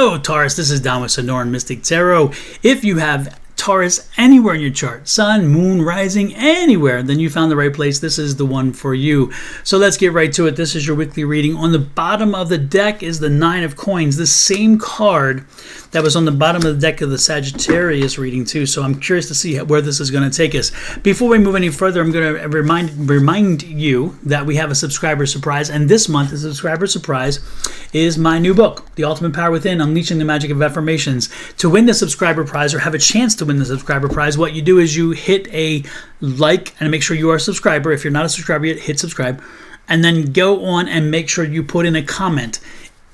Hello Taurus, this is Don with Sonoran Mystic Tarot. If you have Taurus anywhere in your chart, sun, moon, rising, anywhere, then you found the right place. This is the one for you. So let's get right to it. This is your weekly reading. On the bottom of the deck is the Nine of Coins, the same card that was on the bottom of the deck of the Sagittarius reading too. So I'm curious to see where this is going to take us. Before we move any further, I'm going to remind you that we have a subscriber surprise, and this month the subscriber surprise is my new book, The Ultimate Power Within, Unleashing the Magic of Affirmations. To win the subscriber prize or have a chance to win the subscriber prize, what you do is you hit a like and make sure you are a subscriber. If you're not a subscriber yet, hit subscribe, and then go on and make sure you put in a comment.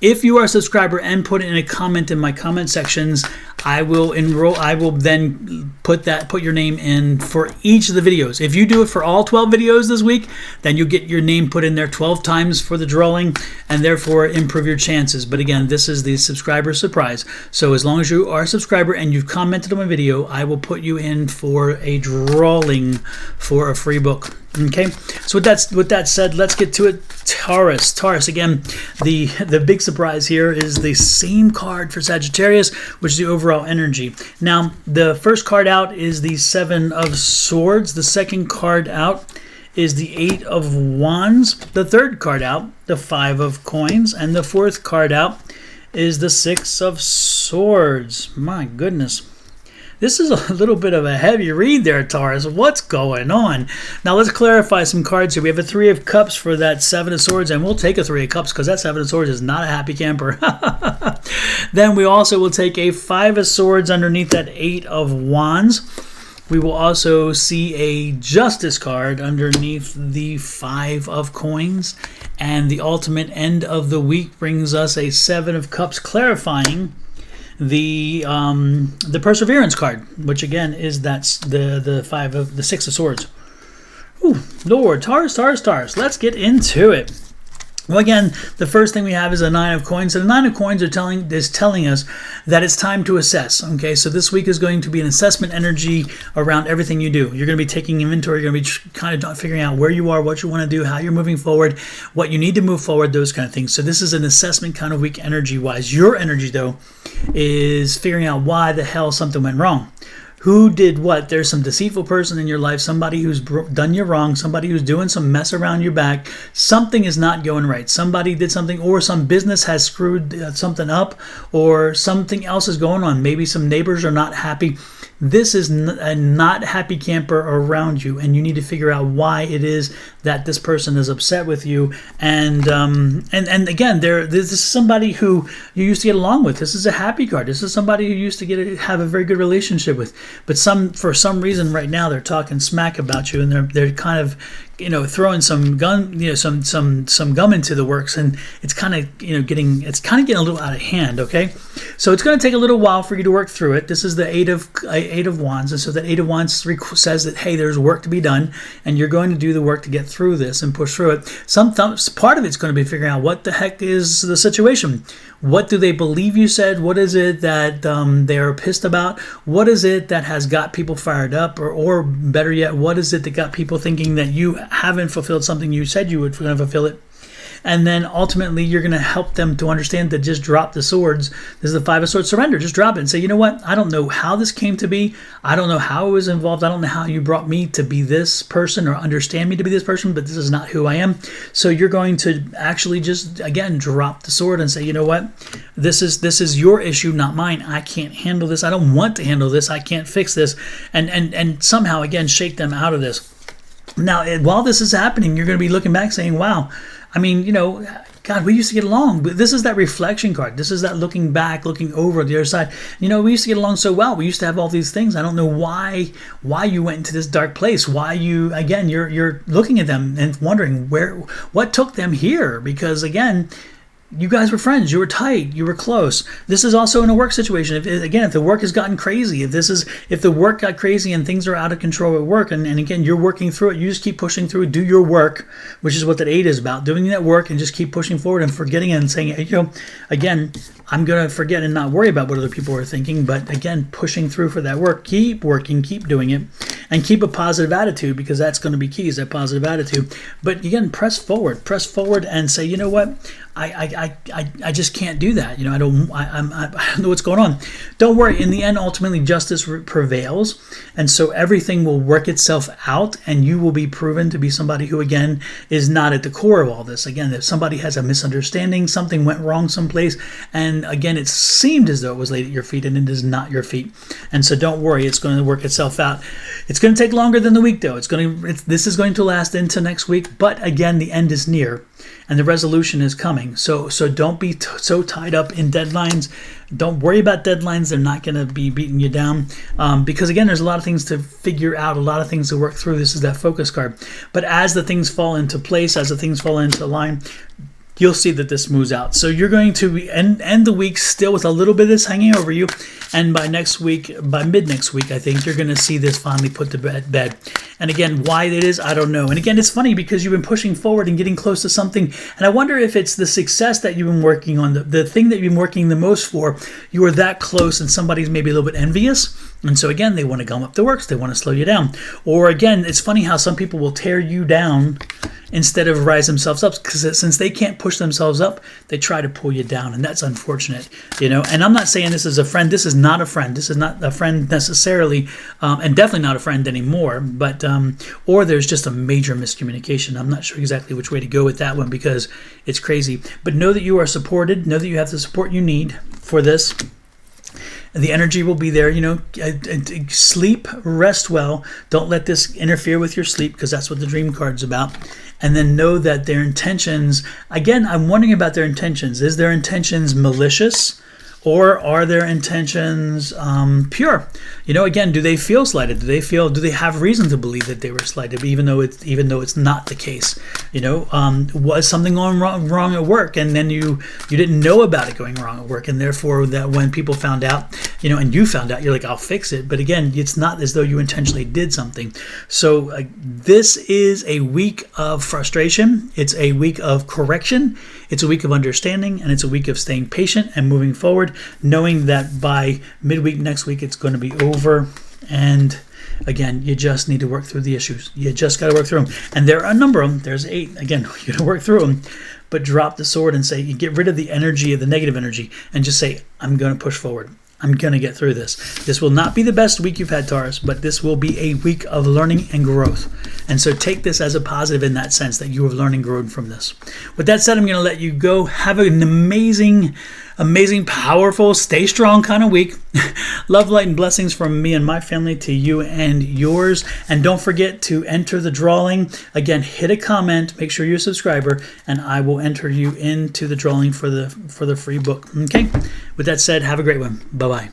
If you are a subscriber and put in a comment in my comment sections, I will then put your name in for each of the videos. If you do it for all 12 videos this week, then you get your name put in there 12 times for the drawing and therefore improve your chances. But again, this is the subscriber surprise. So as long as you are a subscriber and you've commented on my video, I will put you in for a drawing for a free book. Okay, so with that said, let's get to it. Taurus again, the big surprise here is the same card for Sagittarius, which is the overall energy. Now, the first card out is the Seven of Swords. The second card out is the Eight of Wands. The third card out, the Five of Coins. And the fourth card out is the Six of Swords. My goodness. This is a little bit of a heavy read there, Taurus. What's going on? Now, let's clarify some cards here. We have a Three of Cups for that Seven of Swords, and we'll take a Three of Cups because that Seven of Swords is not a happy camper. Then we also will take a Five of Swords underneath that Eight of Wands. We will also see a Justice card underneath the Five of Coins. And the ultimate end of the week brings us a Seven of Cups, clarifying the Perseverance card, which again is the Six of Swords. Ooh, Lord, Taurus. Let's get into it. Well, again, the first thing we have is a Nine of Coins. So the Nine of Coins is telling us that it's time to assess. Okay, so this week is going to be an assessment energy around everything you do. You're going to be taking inventory. You're going to be kind of figuring out where you are, what you want to do, how you're moving forward, what you need to move forward, those kind of things. So this is an assessment kind of week energy-wise. Your energy, though, is figuring out why the hell something went wrong. Who did what? There's some deceitful person in your life, somebody who's done you wrong, somebody who's doing some mess around your back. Something is not going right. Somebody did something, or some business has screwed something up, or something else is going on. Maybe some neighbors are not happy. This is a not happy camper around you, and you need to figure out why it is that this person is upset with you. And again, this is somebody who you used to get along with. This is a happy card. This is somebody you used to have a very good relationship with. But for some reason right now they're talking smack about you, and they're kind of throwing some gum into the works, and it's kind of getting a little out of hand. Okay, so it's going to take a little while for you to work through it. This is the Eight of Wands, and so that Eight of Wands says that, hey, there's work to be done, and you're going to do the work to get through this and push through it. Part of it's going to be figuring out what the heck is the situation. What do they believe you said? What is it that they're pissed about? What is it that has got people fired up? Or better yet, what is it that got people thinking that you haven't fulfilled something you said you would fulfill it? And then ultimately, you're going to help them to understand that just drop the swords. This is the Five of Swords. Surrender. Just drop it and say, you know what? I don't know how this came to be. I don't know how I was involved. I don't know how you brought me to be this person or understand me to be this person, but this is not who I am. So you're going to actually just, again, drop the sword and say, you know what? This is your issue, not mine. I can't handle this. I don't want to handle this. I can't fix this. And somehow, again, shake them out of this. Now, while this is happening, you're going to be looking back saying, wow, I mean, God, we used to get along. This is that reflection card. This is that looking back, looking over the other side. We used to get along so well. We used to have all these things. I don't know why you went into this dark place. Why you're looking at them and wondering what took them here. Because again, you guys were friends. You were tight. You were close. This is also in a work situation. If the work has gotten crazy, if the work got crazy and things are out of control at work, and again, you're working through it, you just keep pushing through it, do your work, which is what that Eight is about, doing that work and just keep pushing forward and forgetting it and saying, again, I'm going to forget and not worry about what other people are thinking, but again, pushing through for that work, keep working, keep doing it, and keep a positive attitude, because that's going to be key, is that positive attitude. But again, press forward and say, you know what? I just can't do that. I don't know what's going on. Don't worry. In the end, ultimately, justice prevails. And so everything will work itself out, and you will be proven to be somebody who, again, is not at the core of all this. Again, if somebody has a misunderstanding, something went wrong someplace, and again, it seemed as though it was laid at your feet, and it is not your feet. And so don't worry. It's going to work itself out. It's going to take longer than the week, though. This is going to last into next week. But again, the end is near, and the resolution is coming. So don't be so tied up in deadlines. Don't worry about deadlines. They're not going to be beating you down, because again, there's a lot of things to figure out, a lot of things to work through. This is that focus card. But as the things fall into place, as the things fall into line, you'll see that this moves out. So you're going to end the week still with a little bit of this hanging over you. And by next week, by mid next week, I think you're going to see this finally put to bed. And again, why it is, I don't know. And again, it's funny because you've been pushing forward and getting close to something. And I wonder if it's the success that you've been working on, the thing that you've been working the most for. You are that close, and somebody's maybe a little bit envious. And so again, they want to gum up the works. They want to slow you down. Or again, it's funny how some people will tear you down instead of rise themselves up, because since they can't push themselves up, they try to pull you down, and that's unfortunate. And I'm not saying this is a friend. This is not a friend. This is not a friend necessarily, and definitely not a friend anymore. But or there's just a major miscommunication. I'm not sure exactly which way to go with that one, because it's crazy. But know that you are supported. Know that you have the support you need for this. The energy will be there. Sleep, rest well. Don't let this interfere with your sleep, because that's what the dream card's about. And then know that their intentions, again, I'm wondering about their intentions. Is their intentions malicious, or are their intentions pure? Again, do they feel slighted? Do they have reason to believe that they were slighted, even though it's not the case? Was something going wrong at work, and then you didn't know about it going wrong at work, and therefore that when people found out, and you found out, you're like, I'll fix it. But again, it's not as though you intentionally did something. So this is a week of frustration. It's a week of correction. It's a week of understanding, and it's a week of staying patient and moving forward, knowing that by midweek next week, it's going to be over. And again, you just need to work through the issues. You just got to work through them. And there are a number of them. There's 8. Again, you got to work through them. But drop the sword and say, you get rid of the energy, of the negative energy, and just say, I'm going to push forward. I'm going to get through this. This will not be the best week you've had, Taurus, but this will be a week of learning and growth. And so take this as a positive in that sense, that you have learned and grown from this. With that said, I'm going to let you go. Have an amazing, powerful, stay strong kind of week. Love, light, and blessings from me and my family to you and yours. And don't forget to enter the drawing. Again, hit a comment, make sure you're a subscriber, and I will enter you into the drawing for the free book. Okay? With that said, have a great one. Bye-bye.